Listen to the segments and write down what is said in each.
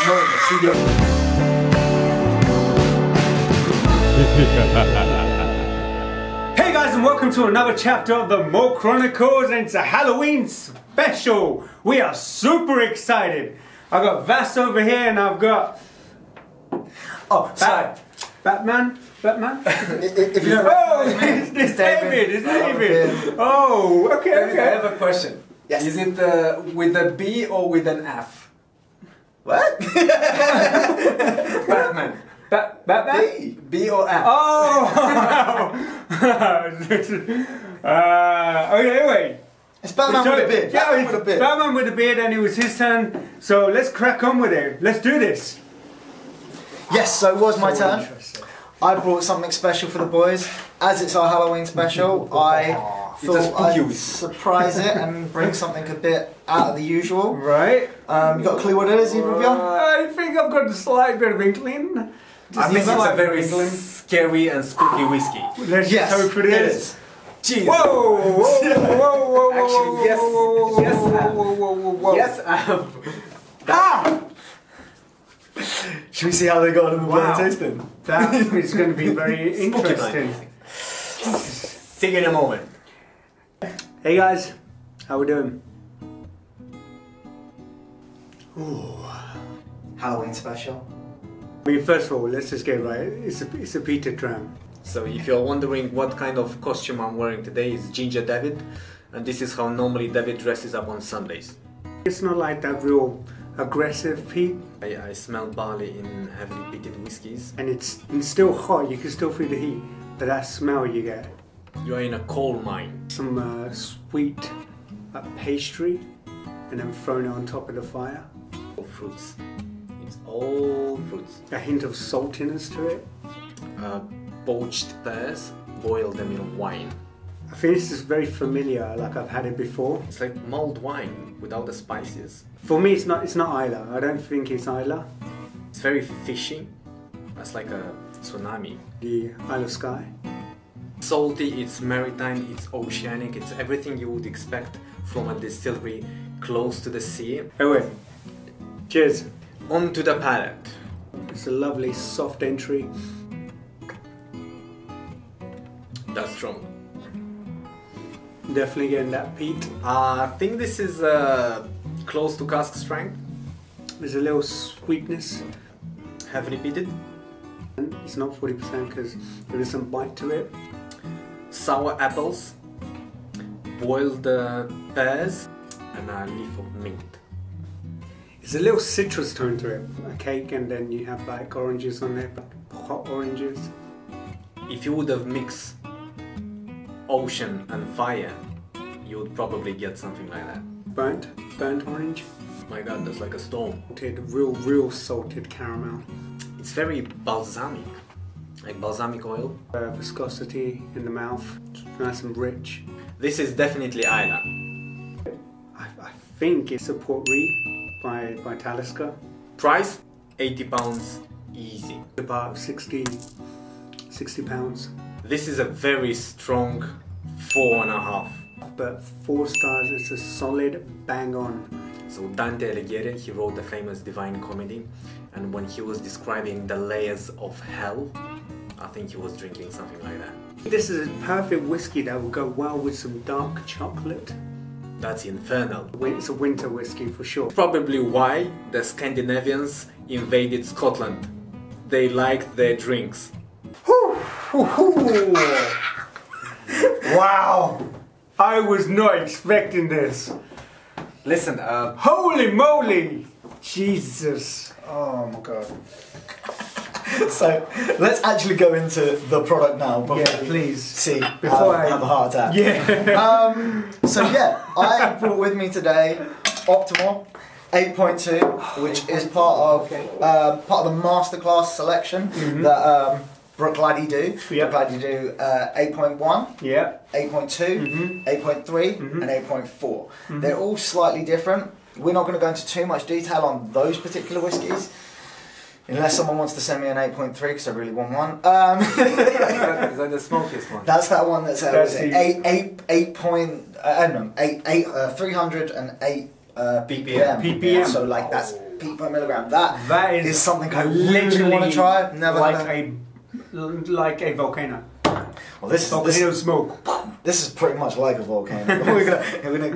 No, the studio. Hey guys, and welcome to another chapter of the Malt Chronicles, and it's a Halloween special. We are super excited. I've got Vas over here, and I've got Batman. If you It's David. It's David. Oh, okay. I have a question. Yes. Is it with a B or with an F? What? Batman. Batman? B or F? Oh! Okay, wait. It's Batman with a beard. Yeah, Batman it's with a beard. Batman with a beard, and it was his turn. So let's crack on with it. Let's do this. Yes, so it was my So turn. interesting. I brought something special for the boys. As it's our Halloween special, I thought I'd surprise it and bring something a bit out of the usual. Right? You got a clue what it is, either of you? I think I've got a slight bit of inkling. I think it's a very scary and spooky whiskey. Let's Yes, just hope it is. Jeez. Whoa! Actually, yes. Yes, I have. Ah! Should we see how they got in the Wow. blind tasting? That is going to be very interesting. See you in a moment. Hey guys, how we doing? Halloween special. I mean, first of all, let's just get right. It's a peated dram. So if you're wondering what kind of costume I'm wearing today, it's Ginger David, and this is how normally David dresses up on Sundays. It's not like that real aggressive peat, I smell barley in heavily peated whiskies. and it's still hot. You can still feel the heat, but that smell you get. You are in a coal mine. Some sweet pastry, and then thrown it on top of the fire. All fruits. It's all fruits. A hint of saltiness to it. Poached pears, boil them in wine. I think this is very familiar, like I've had it before. It's like mulled wine without the spices. For me, it's not Islay. I don't think it's Islay. It's very fishy. That's like a tsunami. The Isle of Skye. Salty, it's maritime, it's oceanic, it's everything you would expect from a distillery close to the sea. Oh wait. Cheers. Onto the palate. It's a lovely soft entry. That's strong. Definitely getting that peat. I think this is close to cask strength. There's a little sweetness. Heavily peated. And it's not 40% because there is some bite to it. Sour apples. Boiled pears. And a leaf of mint. It's a little citrus tone to it. A cake, and then you have like oranges on there, like hot oranges. If you would have mixed ocean and fire, you would probably get something like that. Burnt orange. My god, that's like a storm. Salted, real salted caramel. It's very balsamic, like balsamic oil. Viscosity in the mouth, nice and rich. This is definitely Islay. I think it's a Portree by Talisker. Price, £80 easy. About 60 pounds. This is a very strong 4.5. But 4 stars, it's a solid bang on. So Dante Alighieri, he wrote the famous Divine Comedy, and when he was describing the layers of hell, I think he was drinking something like that. This is a perfect whiskey that will go well with some dark chocolate. That's infernal. It's a winter whiskey for sure. Probably why the Scandinavians invaded Scotland. They liked their drinks. Wow! I was not expecting this. Listen, Holy moly! Jesus. Oh my god. So, let's actually go into the product now. Before Yeah, we please. See, Before I have a heart attack. Yeah. So yeah, I brought with me today Octomore 8.2, which is part of the masterclass selection that Brooke Laddie do. Yeah. Brooke Laddie do 8.1, Yeah. 8.2, 8.3 and 8.4. They're all slightly different. We're not going to go into too much detail on those particular whiskies. Unless someone wants to send me an 8.3 because I really want one. is that the smokiest one? That's that one that's That's 308 ppm. PPM. So like that's peat per milligram. That is is something I really want to try. Never like a volcano. Well, this volcano smoke. This is pretty much like a volcano. we're gonna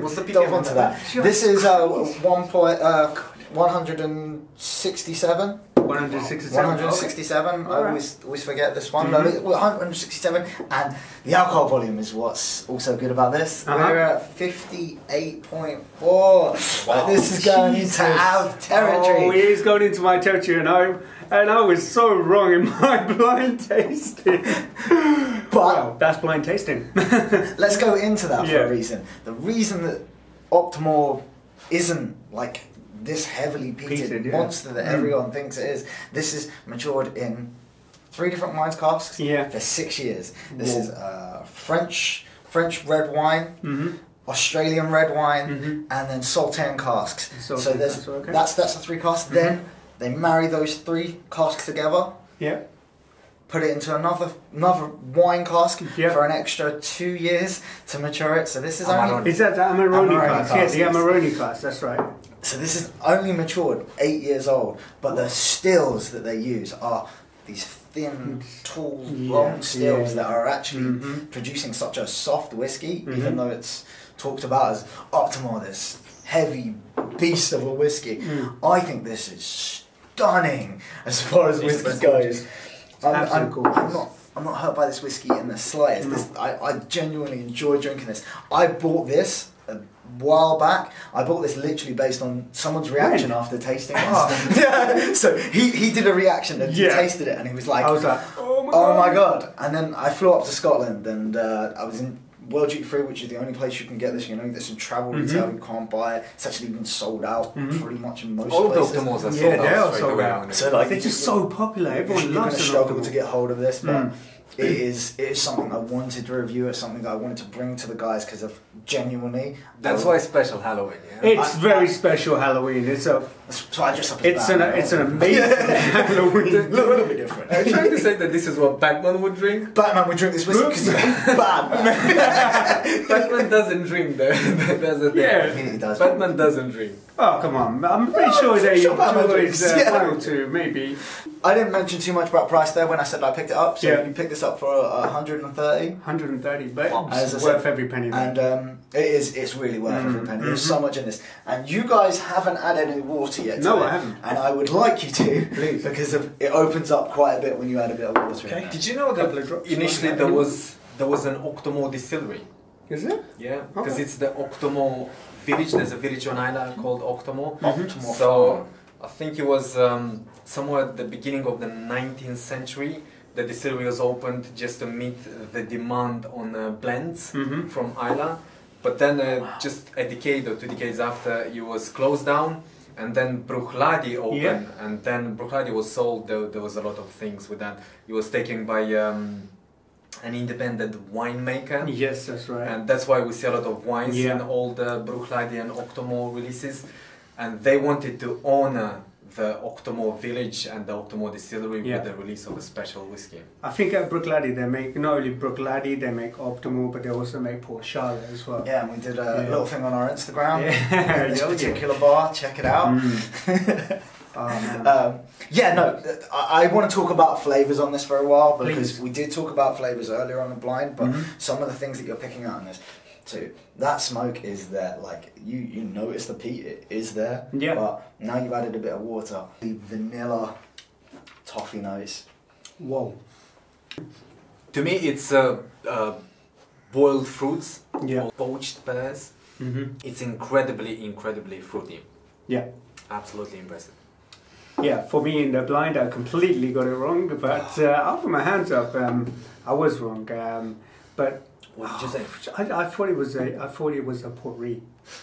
What's the delve ppm into on that. This is 167. 167. I always forget this one. No, 167, and the alcohol volume is what's also good about this. We're at 58.4. Wow. This is going into Av territory. Oh, he is going into my territory, and I was so wrong in my blind tasting. But well, that's blind tasting. Let's go into that for a reason. The reason that Octomore isn't like this heavily peated monster that everyone thinks it is. This is matured in 3 different wine casks for 6 years. This is French red wine, Australian red wine, and then Sultan casks. So there's that's the 3 casks. Then they marry those 3 casks together. Yeah. Put it into another wine cask for an extra 2 years to mature it. So this is only... Is that the Amarone cask? Yeah, the Amarone cask, that's right. So this is only matured 8 years old, but the stills that they use are these thin, tall, long stills that are actually producing such a soft whiskey, even though it's talked about as Octomore, this heavy beast of a whiskey. I think this is stunning as far as whiskey goes. I'm not hurt by this whiskey in the slightest. I genuinely enjoy drinking this. I bought this a while back. I bought this literally based on someone's reaction after tasting it. So he did a reaction and he tasted it and he was like, oh my god. And then I flew up to Scotland and I was in World Duty Free, which is the only place you can get this. You know, there's some travel retail, you can't buy it. It's actually been sold out pretty much in most places. All the Octomores are sold out. They are sold out. So like, they're just so popular. Everyone loves it. You're going to struggle to get hold of this, but it is something I wanted to review. It's something that I wanted to bring to the guys because of genuinely. That's why it's special Halloween. Yeah? It's very special Halloween. So I dress up as Batman. It's an amazing Halloween. A little bit different. Are you trying to say that this is what Batman would drink? Batman would drink this whiskey because he's Batman. Batman doesn't drink though. He does. Batman doesn't drink. Oh come on! I'm pretty sure they enjoy his final two, maybe. I didn't mention too much about price there when I said I picked it up. So you picked this up for 130. 130, but it's worth every penny. And it's really worth every penny. There's so much in this, and you guys haven't added any water yet. No, I haven't. And I would like you to, please, because it opens up quite a bit when you add a bit of water. Okay. Did you know that initially there was an Octomore distillery? Is it? Yeah, because it's the Octomore village. There's a village on Islay called Octomore. Octomore. So I think it was somewhere at the beginning of the 19th century. The distillery was opened just to meet the demand on blends from Islay. But then just a decade or 2 decades after, it was closed down. And then Bruichladdich opened. And then Bruichladdich was sold. There was a lot of things with that. It was taken by an independent winemaker. Yes, that's right. And that's why we see a lot of wines in all the Bruichladdich and Octomore releases. And they wanted to honor the Octomore village and the Octomore distillery with the release of a special whiskey. I think at Bruichladdich they make not only Bruichladdich, they make Octomore, but they also make Port Charlotte as well. Yeah, and we did a little thing on our Instagram. This particular bar, check it out. I want to talk about flavours on this for a while because we did talk about flavours earlier on the blind, but some of the things that you're picking out on this too. That smoke is there, like you notice the peat, it is there. Yeah. But now you've added a bit of water. The vanilla toffee notes. Whoa. To me, it's boiled fruits or poached pears. It's incredibly fruity. Yeah. Absolutely impressive. Yeah, for me in the blind, I completely got it wrong. But I'll put my hands up. I was wrong. But what did you say? I thought it was a Port-Riz.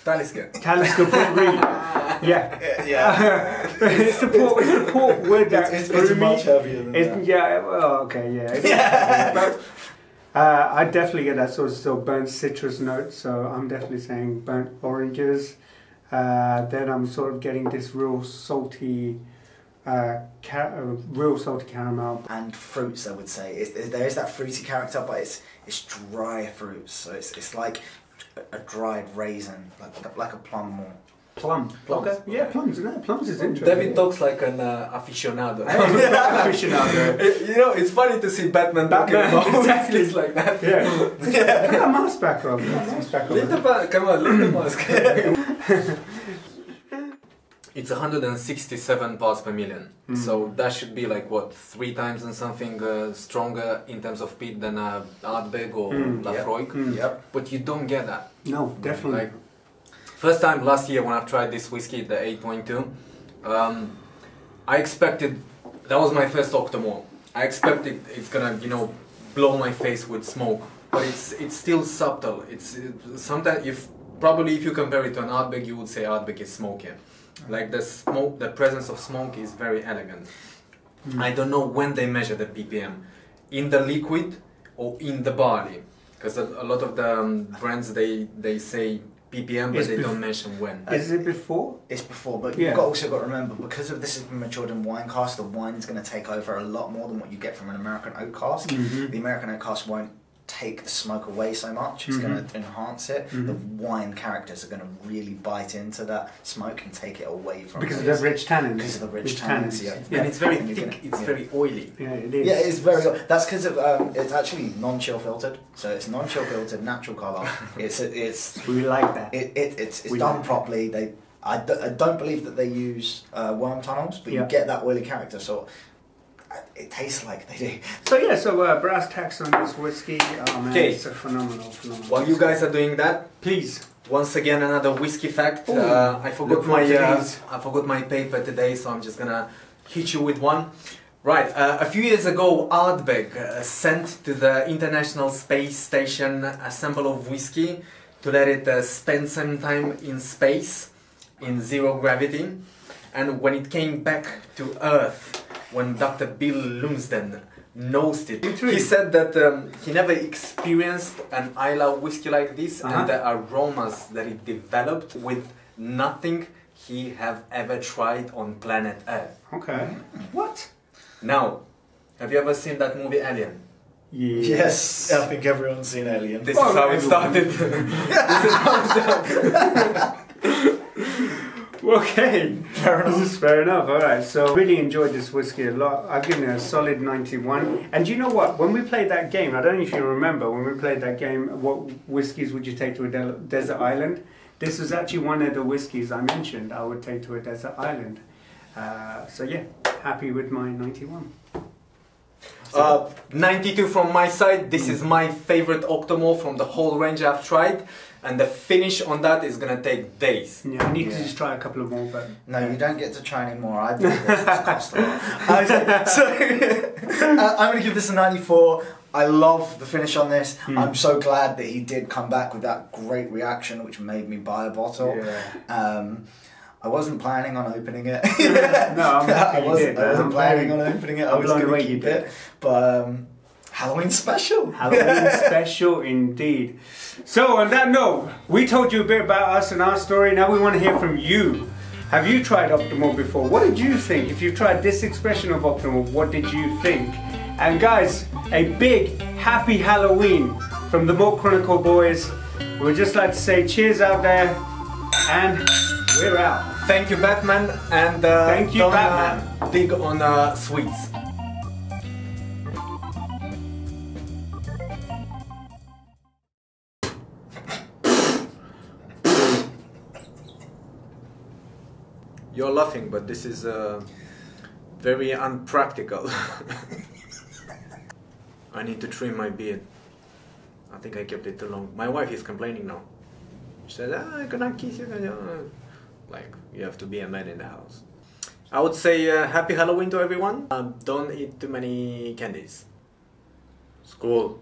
Talisker Port-Riz. Yeah. It's the port with that. It's much heavier than that. Yeah. Well, okay. Yeah. But I definitely get that sort of burnt citrus note. So I'm definitely saying burnt oranges. Then I'm sort of getting this real salty caramel and fruits. I would say there is that fruity character, but it's dry fruits. So it's like a dried raisin, like a plum more. Plum. Plums. Okay. Yeah, plums. No, plums is interesting. David talks like an aficionado. Aficionado. You know, it's funny to see Batman talking about exactly. whiskies like that. Yeah. Put that mask back on. Come on, leave the mask. It's 167 parts per million, so that should be like what, 3 times and something stronger in terms of peat than a Ardbeg or Lafroig. Yep. But you don't get that. No, definitely. Like, first time last year when I've tried this whiskey, the 8.2, I expected, that was my first Octomore. I expected it's gonna, you know, blow my face with smoke, but it's still subtle. It's sometimes if you compare it to an Ardbeg, you would say Ardbeg is smokier. Like the smoke, the presence of smoke is very elegant. I don't know when they measure the ppm, in the liquid or in the barley, because a lot of the brands they say ppm, but they don't mention when. Is it before? It's before, but you've also got to remember, because of this has been matured in wine cask, the wine is going to take over a lot more than what you get from an American oak cask. The American oak cask won't take the smoke away so much, it's going to enhance it. The wine characters are going to really bite into that smoke and take it away from because of the rich tannins. Because of the rich tannins, and it's very thick, it's very oily. Yeah, it is. Yeah, it's very. That's because of it's actually non-chill filtered, so it's non-chill filtered, natural colour. It's we like that. It's done properly. I don't believe that they use worm tunnels, but you get that oily character. So it tastes like they do. So brass tacks on this whiskey. Oh man, it's a phenomenal. While you guys are doing that, please. Once again, another whiskey fact. I forgot my paper today, so I'm just gonna hit you with one. Right, a few years ago, Ardbeg sent to the International Space Station a sample of whiskey to let it spend some time in space, in zero gravity, and when it came back to Earth, when Dr. Bill Lumsden nosed it, he said that he never experienced an Islay whiskey like this, and the aromas that it developed with nothing he have ever tried on planet Earth. Okay. What? Now, have you ever seen that movie Alien? Yes, I think everyone's seen Alien. This is how it started. This is how it started. Okay, this is fair enough. All right, so really enjoyed this whiskey a lot. I've given it a solid 91. And you know what? When we played that game, I don't know if you remember, when we played that game, what whiskies would you take to a desert island? This was actually one of the whiskies I mentioned I would take to a desert island. So yeah, happy with my 91. 92 from my side. This is my favorite Octomore from the whole range I've tried. And the finish on that is going to take days. Yeah, I need to just try a couple of more, but... No, you don't get to try any more. I believe this cost a lot. I'm going to give this a 94. I love the finish on this. I'm so glad that he did come back with that great reaction, which made me buy a bottle. Yeah. I wasn't planning on opening it. No, I'm happy you did. I wasn't planning on opening it. I was going to keep it. But Halloween special. Halloween special indeed. So on that note, we told you a bit about us and our story. Now we want to hear from you. Have you tried Octomore before? What did you think? If you've tried this expression of Octomore, what did you think? And guys, a big happy Halloween from the Malt Chronicle boys. We would just like to say cheers out there, and we're out. Thank you, Batman, and thank you, Batman. Dig on sweets. You're laughing, but this is very unpractical. I need to trim my beard. I think I kept it too long. My wife is complaining now. She said, I'm gonna kiss you. Like, you have to be a man in the house. I would say happy Halloween to everyone. Don't eat too many candies. School.